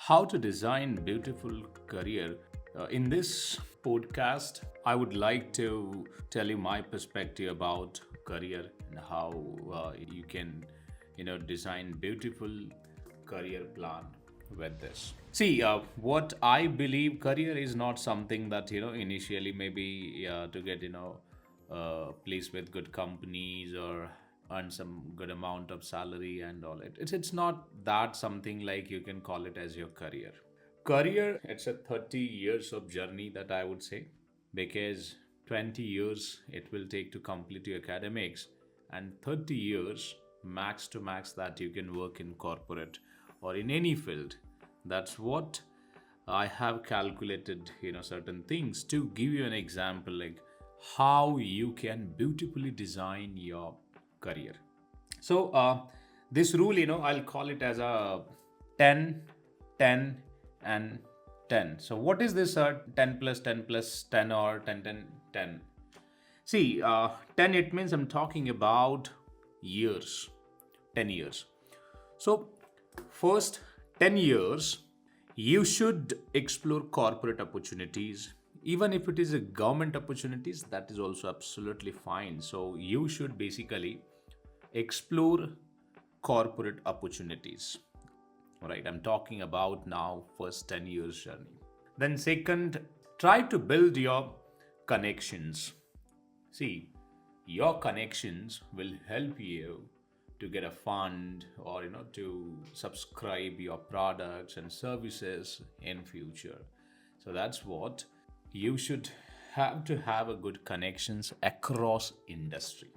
how to design beautiful career. In this podcast, I would like to tell you my perspective about career and how you can, design beautiful career plan with this. See, what I believe career is not something that initially maybe to get placed with good companies or earn some good amount of salary and all it. It's not that something like you can call it as your career. Career, it's a 30 years of journey that I would say, because 20 years it will take to complete your academics, and 30 years max to max that you can work in corporate or in any field. That's what I have calculated, certain things to give you an example like how you can beautifully design your career. So, this rule, I'll call it as a 10, 10, and 10. So, what is this 10 plus 10 plus 10 or 10, 10, 10? See, 10, it means I'm talking about years, 10 years. So, first 10 years, you should explore corporate opportunities. Even if it is a government opportunities, that is also absolutely fine. So, you should basically explore corporate opportunities. All right, I'm talking about now first 10 years journey. Then second, try to build your connections. See, your connections will help you to get a fund or to subscribe your products and services in future. So that's what you should have to have a good connections across industry.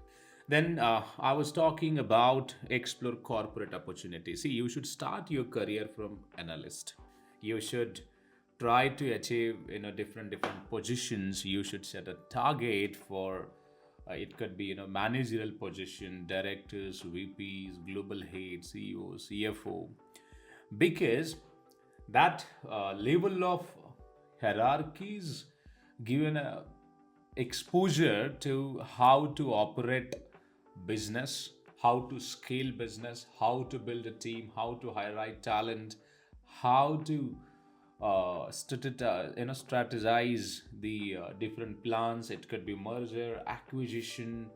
Then I was talking about explore corporate opportunities. See, you should start your career from analyst. You should try to achieve different positions. You should set a target for it could be managerial position, directors, VPs, global head, CEO, CFO, because that level of hierarchies given a exposure to how to operate business, how to scale business, how to build a team, how to hire right talent, how to strategize the different plans. It could be merger, acquisition,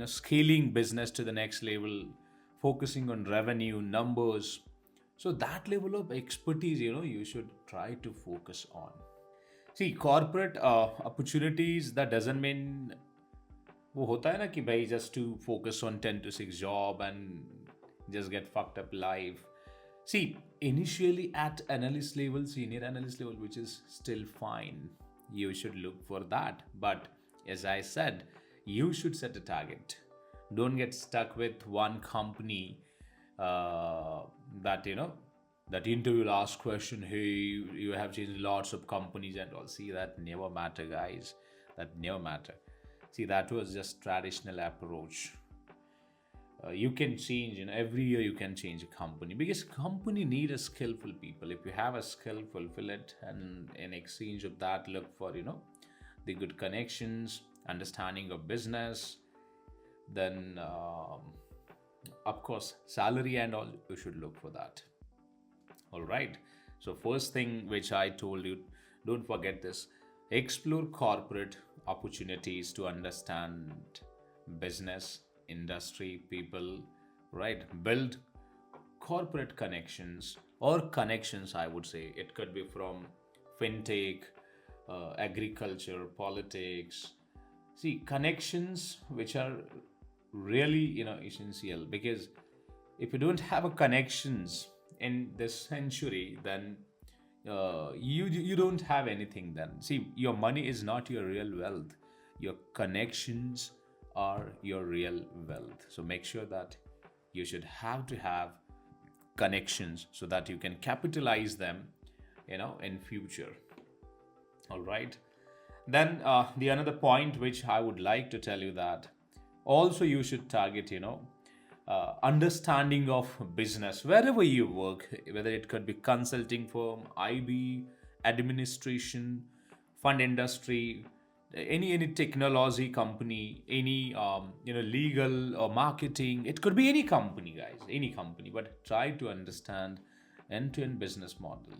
scaling business to the next level, focusing on revenue numbers. So that level of expertise, you should try to focus on. See, corporate opportunities, that doesn't mean वो होता है ना कि भाई just to focus on 10 to 6 job and just get fucked up life. See, initially at analyst level, senior analyst level, which is still fine, you should look for that. But as I said, you should set a target. Don't get stuck with one company that that interview will ask question, hey, you have changed lots of companies and all. See, that never matter, guys. That never matter. See, that was just traditional approach. You can change, every year you can change a company because company need a skillful people. If you have a skill, fulfill it, and in exchange of that, look for the good connections, understanding of business. Then, of course, salary and all. You should look for that. All right. So first thing which I told you, don't forget this. Explore corporate opportunities to understand business, industry, people, right? Build corporate connections or connections, I would say. It could be from fintech, agriculture, politics. See, connections which are really, essential, because if you don't have a connections in this century, then you don't have anything. Then see, your money is not your real wealth. Your connections are your real wealth. So make sure that you should have to have connections so that you can capitalize them in future. All right. Then the another point which I would like to tell you, that also you should target understanding of business wherever you work, whether it could be consulting firm, IB, administration, fund industry, any technology company, any legal or marketing. It could be any company, guys, any company. But try to understand end-to-end business model,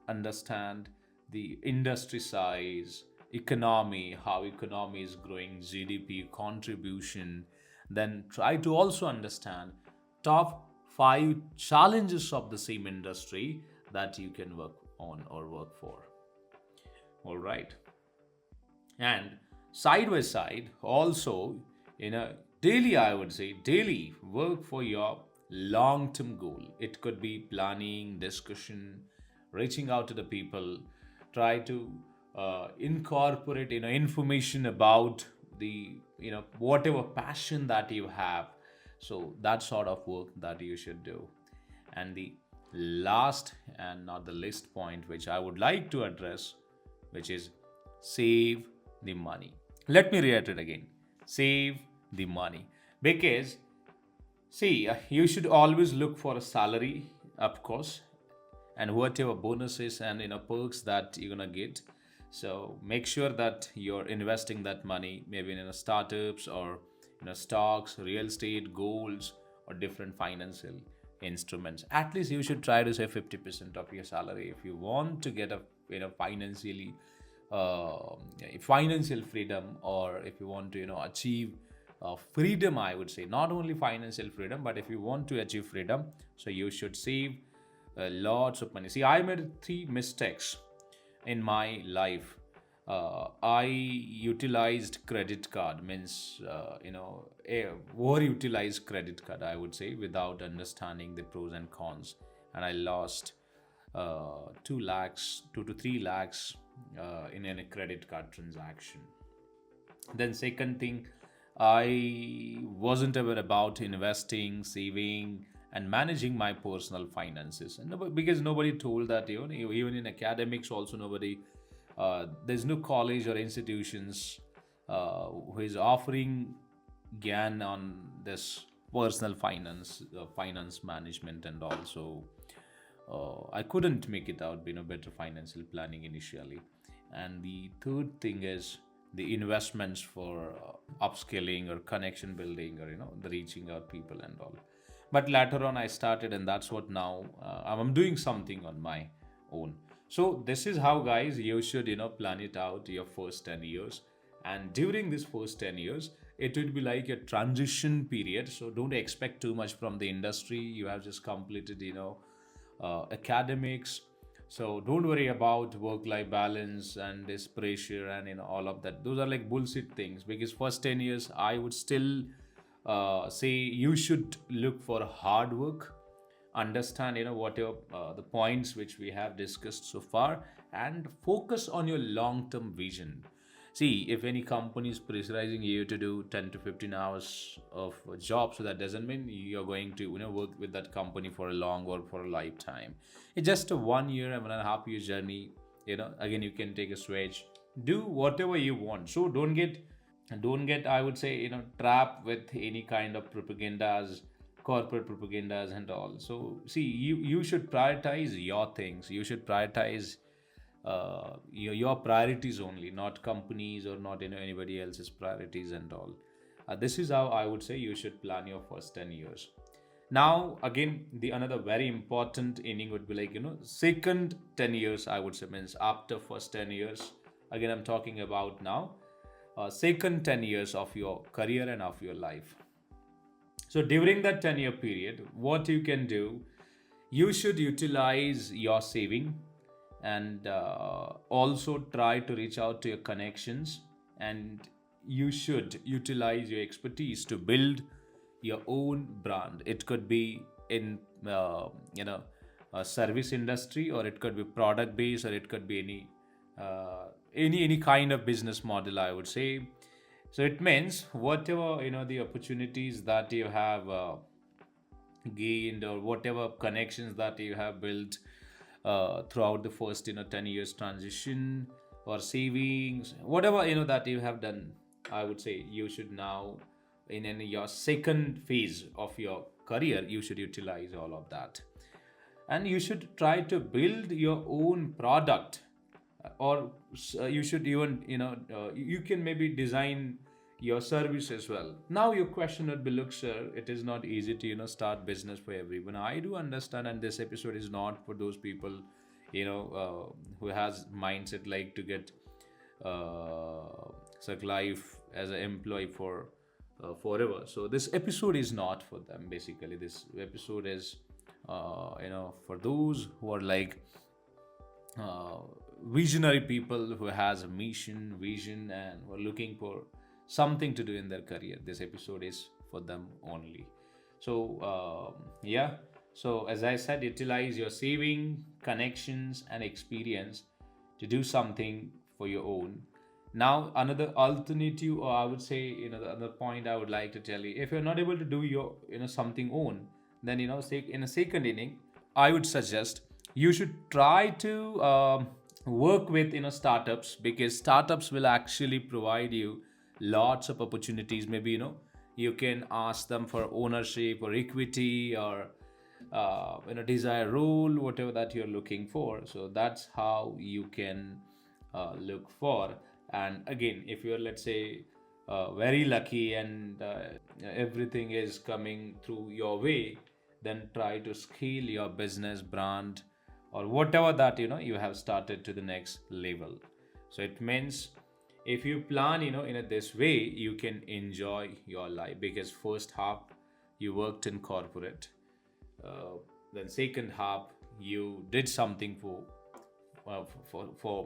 understand the industry size, economy, how economy is growing, GDP contribution. Then try to also understand top five challenges of the same industry that you can work on or work for. All right. And side by side, also in a daily, I would say, daily work for your long term goal. It could be planning, discussion, reaching out to the people, try to incorporate information about the whatever passion that you have. So that sort of work that you should do. And the last and not the least point which I would like to address, which is save the money. Let me reiterate again, save the money. Because, see, you should always look for a salary, of course, and whatever bonuses and perks that you're gonna get. So make sure that you're investing that money maybe in startups or stocks, real estate, golds, or different financial instruments. At least you should try to save 50% of your salary if you want to get a financially financial freedom, or if you want to achieve freedom. I would say not only financial freedom, but if you want to achieve freedom, so you should save lots of money. See, I made three mistakes in my life. I utilized credit card, means a over utilized credit card, I would say, without understanding the pros and cons, and I lost 2 lakhs, 2 to 3 lakhs in a credit card transaction. Then second thing, I wasn't aware about investing, saving, and managing my personal finances. And because nobody told that, even in academics also nobody, there's no college or institutions who is offering GAN on this personal finance management. And also I couldn't make it out, better financial planning initially. And the third thing is the investments for upskilling or connection building, or the reaching out people and all. But later on I started, and that's what now I'm doing something on my own. So this is how, guys, you should plan it out your first 10 years. And during this first 10 years, it would be like a transition period. So don't expect too much from the industry. You have just completed academics. So don't worry about work-life balance and this pressure and all of that. Those are like bullshit things, because first 10 years I would still say you should look for hard work, understand whatever the points which we have discussed so far, and focus on your long-term vision. See, if any company is pressurizing you to do 10 to 15 hours of a job, so that doesn't mean you're going to work with that company for a long or for a lifetime. It's just a 1 year and 1.5 year journey. Again, you can take a switch, do whatever you want. So don't get, I would say, trapped with any kind of propagandas, corporate propagandas and all. So see, you should prioritize your things. You should prioritize your priorities only, not companies or not anybody else's priorities and all. This is how I would say you should plan your first 10 years. Now again, the another very important inning would be like second 10 years, I would say, means after first 10 years. Again, I'm talking about now second 10 years of your career and of your life. So during that 10-year period, what you can do, you should utilize your saving, and also try to reach out to your connections, and you should utilize your expertise to build your own brand. It could be in a service industry, or it could be product based, or it could be any kind of business model, I would say. So it means whatever the opportunities that you have gained, or whatever connections that you have built throughout the first 10 years transition, or savings, whatever that you have done, I would say you should now in your second phase of your career, you should utilize all of that. And you should try to build your own product, or you should even you can maybe design your service as well. Now your question would be, look, sir, it is not easy to start business for everyone. I do understand, and this episode is not for those people who has mindset like to get such life as an employee for forever. So this episode is not for them. Basically, this episode is for those who are like uh, visionary people who has a mission, vision, and who are looking for something to do in their career. This episode is for them only. So yeah. So as I said, utilize your saving, connections, and experience to do something for your own. Now, another alternative, or I would say, the other point I would like to tell you, if you're not able to do your, something own, then, say in a second inning, I would suggest you should try to work with, startups, because startups will actually provide you lots of opportunities. Maybe, you can ask them for ownership or equity or desired role, whatever that you're looking for. So that's how you can look for. And again, if you're, let's say, very lucky and everything is coming through your way, then try to scale your business brand or whatever that you have started to the next level. So it means if you plan in this way, you can enjoy your life, because first half you worked in corporate, then second half you did something for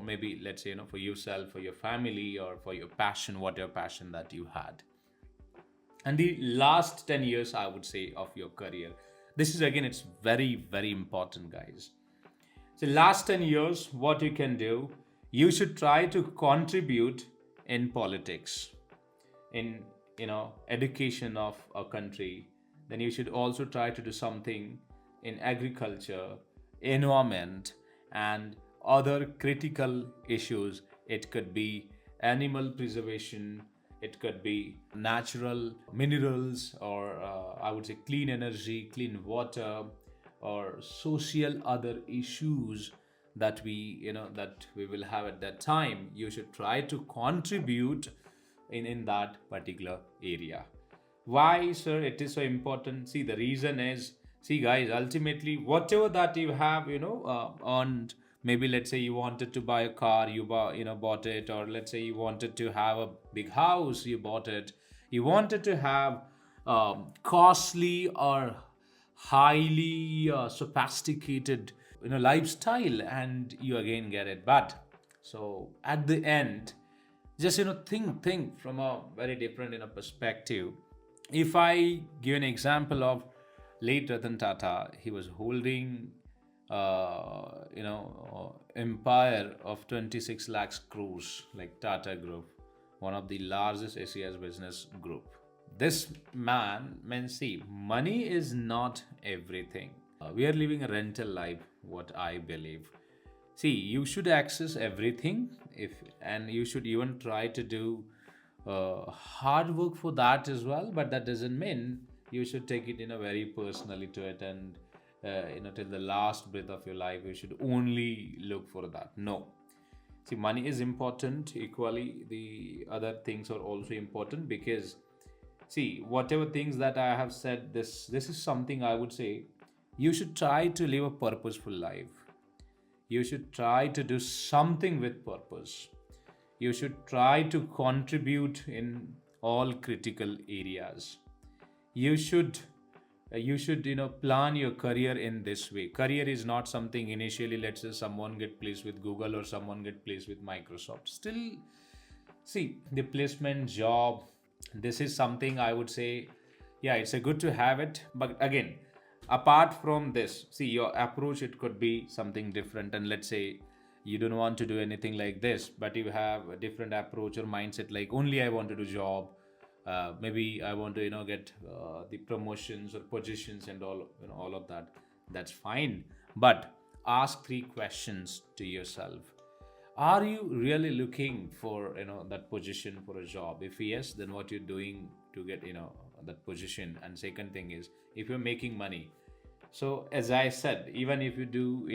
maybe, let's say, for yourself, for your family, or for your passion, whatever passion that you had. And the last 10 years, I would say, of your career, this is again, it's very, very important, guys. So last 10 years, what you can do, you should try to contribute in politics, in education of a country. Then you should also try to do something in agriculture, environment, and other critical issues. It could be animal preservation, it could be natural minerals, or I would say clean energy, clean water, or social other issues that we will have at that time. You should try to contribute in that particular area. Why, sir, it is so important? See, the reason is, see, guys, ultimately, whatever that you have, earned, maybe let's say you wanted to buy a car, bought it, or let's say you wanted to have a big house, you bought it. You wanted to have costly or highly sophisticated, lifestyle, and you again get it. But so at the end, just think from a very different perspective. If I give an example of late Ratan Tata, he was holding empire of 26 lakhs crores, like Tata Group, one of the largest Asia's business group. This man, see, money is not everything. We are living a rental life, what I believe. See, you should access everything, and you should even try to do hard work for that as well. But that doesn't mean you should take it very personally to it, and till the last breath of your life you should only look for that. No. See, money is important equally. The other things are also important, because see, whatever things that I have said, this is something I would say you should try to live a purposeful life. You should try to do something with purpose. You should try to contribute in all critical areas. You should plan your career in this way. Career is not something initially, let's say someone get placed with Google or someone get placed with Microsoft. Still, see, the placement job, this is something I would say, yeah, it's a good to have it. But again, apart from this, see, your approach, it could be something different. And let's say you don't want to do anything like this, but you have a different approach or mindset, like only I want to do job. Maybe I want to get the promotions or positions and all of that. That's fine, but ask 3 questions to yourself. Are you really looking for that position for a job? If yes, then what you're doing to get that position. And second thing is, if you're making money, so as I said, even if you do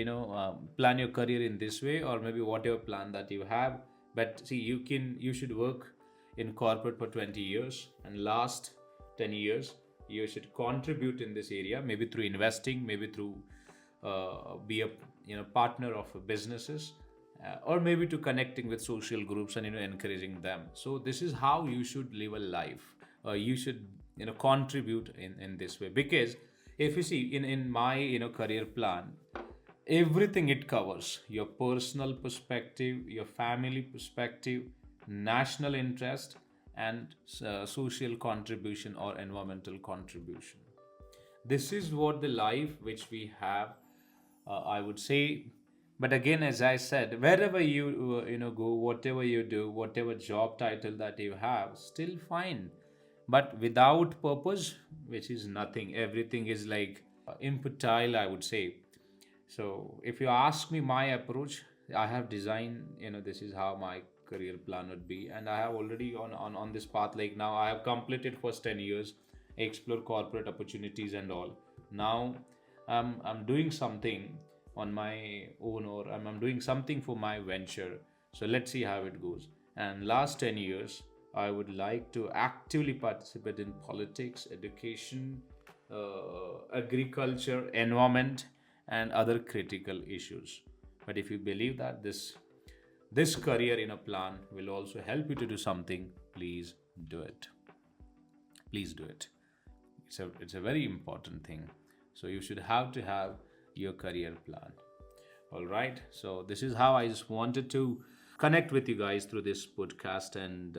plan your career in this way, or maybe whatever plan that you have, but see, you should work in corporate for 20 years, and last 10 years you should contribute in this area, maybe through investing, maybe through be a partner of businesses, or maybe to connecting with social groups and encouraging them. So this is how you should live a life. You should contribute in this way, because if you see in my career plan, everything it covers: your personal perspective, your family perspective, national interest, and social contribution or environmental contribution. This is what the life which we have, I would say. But again, as I said, wherever you go, whatever you do, whatever job title that you have, still fine. But without purpose, which is nothing, everything is like infertile, I would say. So if you ask me my approach, I have designed, this is how my career plan would be. And I have already on this path, like now I have completed first 10 years, explore corporate opportunities and all. Now I'm doing something on my own, or I'm doing something for my venture. So let's see how it goes. And last 10 years, I would like to actively participate in politics, education, agriculture, environment, and other critical issues. But if you believe that this career in a plan will also help you to do something, please do it. Please do it. It's a very important thing. So you should have to have your career plan. All right. So this is how I just wanted to connect with you guys through this podcast, and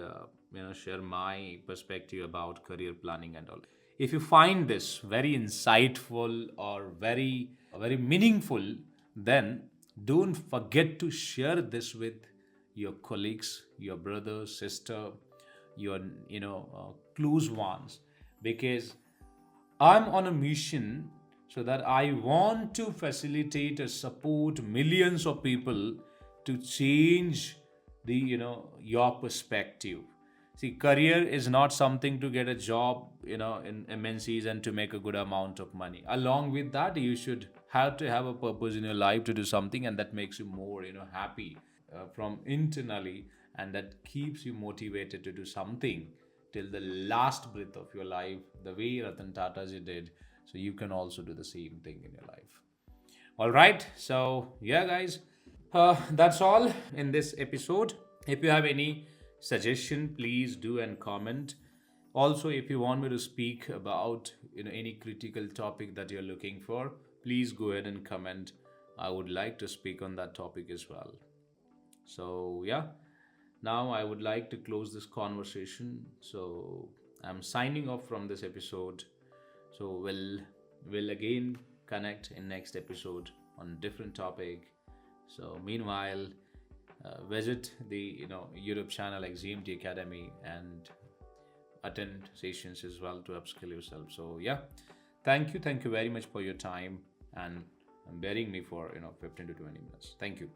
share my perspective about career planning and all. If you find this very insightful or very meaningful, then don't forget to share this with your colleagues, your brother, sister, your close ones, because I'm on a mission, so that I want to facilitate and support millions of people to change the your perspective. See, career is not something to get a job in MNCs and to make a good amount of money. Along with that, you should have to have a purpose in your life to do something, and that makes you more happy from internally, and that keeps you motivated to do something till the last breath of your life, the way Ratan Tataji did. So you can also do the same thing in your life. All right. So yeah, guys, that's all in this episode. If you have any suggestion, please do and comment. Also, if you want me to speak about any critical topic that you're looking for, please go ahead and comment. I would like to speak on that topic as well. So yeah, now I would like to close this conversation. So I'm signing off from this episode. So we'll again connect in next episode on different topic. So meanwhile, visit the YouTube channel like ZMT Academy and attend sessions as well to upskill yourself. So yeah, thank you very much for your time and bearing me for 15 to 20 minutes. Thank you.